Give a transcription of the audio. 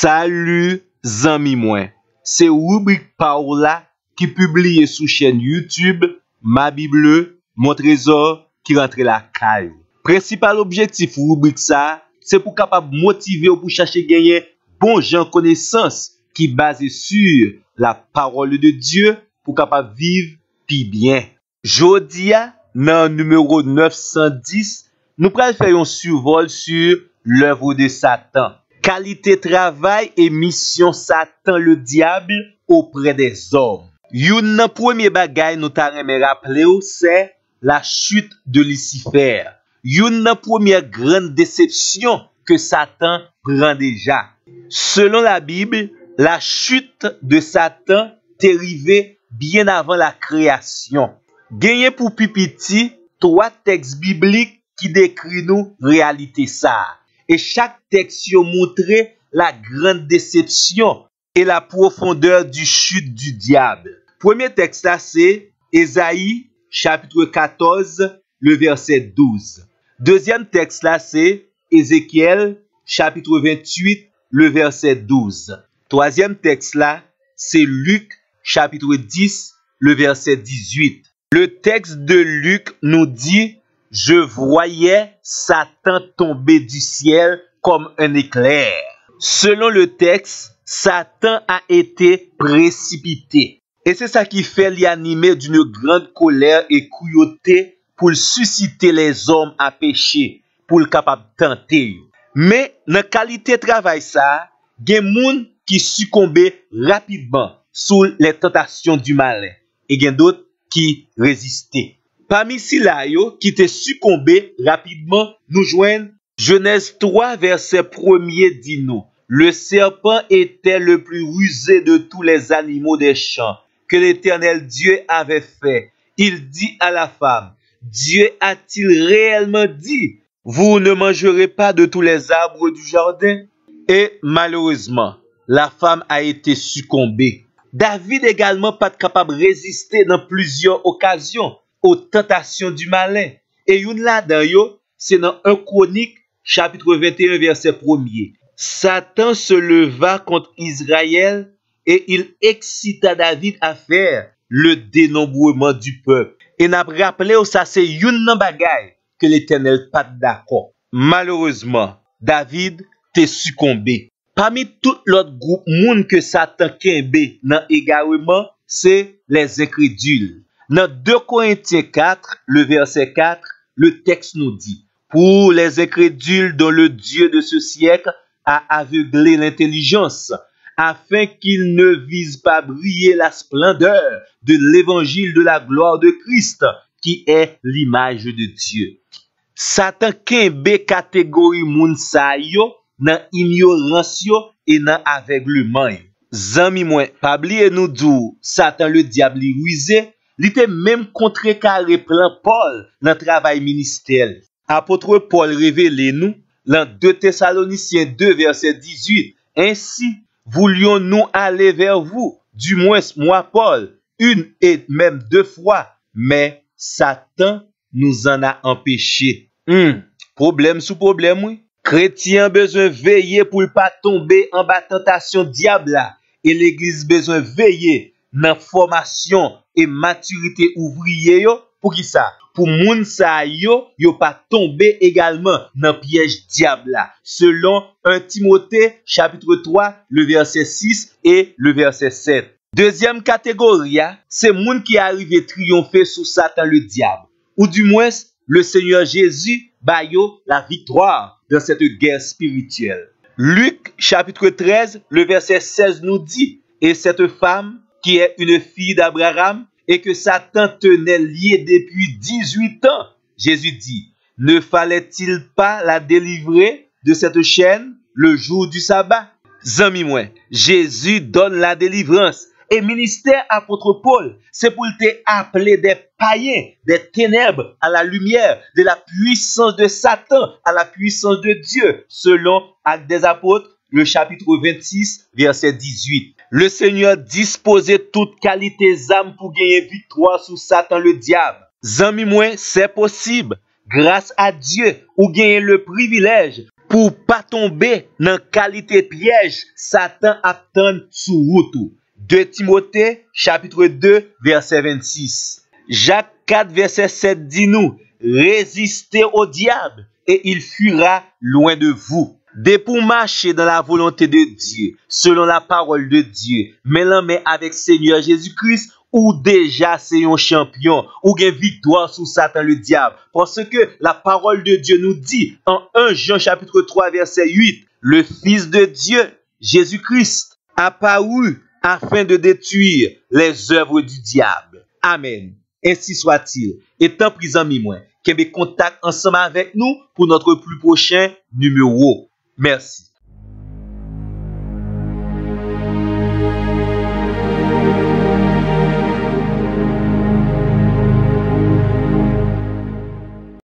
Salut zami mwen, c'est rubrique Paola qui publie sous chaîne YouTube Ma Bible, mon trésor qui rentre la caille. Principal objectif rubrique ça, c'est pour capable motiver ou pour chercher gagner bon gens connaissance qui basé sur la parole de Dieu pour capable vivre puis bien. Jodia dans numéro 910, nous pral faire un survol sur l'œuvre de Satan. Qualité travail et mission Satan le diable auprès des hommes. Yon nan premier bagay nous ta reme rappeler c'est la chute de Lucifer. Yon nan première grande déception que Satan prend déjà. Selon la Bible, la chute de Satan t'est arrivée bien avant la création. Gagné pour pipiti 3 textes bibliques qui décrivent nous réalité ça. Et chaque texte y montre la grande déception et la profondeur du chute du diable. Premier texte là c'est Ésaïe chapitre 14 le verset 12. Deuxième texte là c'est Ézéchiel chapitre 28 le verset 12. Troisième texte là c'est Luc chapitre 10 le verset 18. Le texte de Luc nous dit: je voyais Satan tomber du ciel comme un éclair. Selon le texte, Satan a été précipité. Et c'est ça qui fait l'y animer d'une grande colère et cruauté pour susciter les hommes à pécher, pour le capable tenter. Mais dans qualité travail ça, gen moun qui succombait rapidement sous les tentations du malin et gen d'autres qui résistaient. Parmi ceux-là qui te succombé rapidement, nous joignent Genèse 3 verset 1er dit nous: le serpent était le plus rusé de tous les animaux des champs que l'Éternel Dieu avait fait. Il dit à la femme: Dieu a-t-il réellement dit, vous ne mangerez pas de tous les arbres du jardin? Et malheureusement, la femme a été succombée. David également pas capable de résister dans plusieurs occasions aux tentations du malin. Et une là-dedans yo, c'est dans 1 Chronique chapitre 21 verset 1er. Satan se leva contre Israël et il excita David à faire le dénombrement du peuple. Et n'a rappelé ça c'est une nan bagay que l'Éternel pas d'accord. Malheureusement, David t'est succombé. Parmi tout l'autre groupe moun que Satan kembe dans égarement, c'est les incrédules. Dans 2 Corinthiens 4, le verset 4, le texte nous dit: pour les incrédules dont le Dieu de ce siècle a aveuglé l'intelligence, afin qu'ils ne visent pas briller la splendeur de l'évangile de la gloire de Christ, qui est l'image de Dieu. Satan kembe catégorie moun sa yo dans ignorance yo et dans aveuglement. Zami mwen, pa bliye nous dou, Satan le diable li rusé, li te même contrecarré plan Paul dans travail ministériel. Apôtre Paul révèle nous dans 2 Thessaloniciens 2 verset 18: ainsi voulions-nous aller vers vous, du moins moi Paul, une et même 2 fois, mais Satan nous en a empêché. Problème sous problème, oui. Chrétien besoin veiller pour ne pas tomber en bas tentation diable et l'église besoin veiller dans formation et maturité ouvrier yo pour qui ça? Pour moun sa yo pas tomber également dans piège diable selon 1 Timothée chapitre 3 le verset 6 et le verset 7. Deuxième catégorie, c'est moun qui arrive triompher sous Satan le diable, ou du moins le Seigneur Jésus ba yo la victoire dans cette guerre spirituelle. Luc chapitre 13 le verset 16 nous dit: et cette femme qui est une fille d'Abraham et que Satan tenait liée depuis 18 ans, Jésus dit: ne fallait-il pas la délivrer de cette chaîne le jour du sabbat? Zami mwen, Jésus donne la délivrance. Et ministère apôtre Paul, c'est pour te appeler des païens, des ténèbres à la lumière, de la puissance de Satan à la puissance de Dieu, selon Actes des Apôtres, le chapitre 26, verset 18. Le Seigneur disposait toute qualité d'âme pour gagner victoire sur Satan le diable. Zami mwen, c'est possible. Grâce à Dieu, ou gagner le privilège pour pas tomber dans qualité piège Satan attend sous route. 2 Timothée chapitre 2 verset 26. Jacques 4 verset 7 dit nous, résistez au diable et il fuira loin de vous. Dès pour marcher dans la volonté de Dieu, selon la parole de Dieu, mêlant avec Seigneur Jésus-Christ, ou déjà c'est un champion, ou gain victoire sous Satan le diable. Parce que la parole de Dieu nous dit en 1 Jean chapitre 3 verset 8, le Fils de Dieu, Jésus-Christ, apparu afin de détruire les œuvres du diable. Amen. Ainsi soit-il. Étant pris en moi, qu'il y ait contact ensemble avec nous pour notre plus prochain numéro. Merci.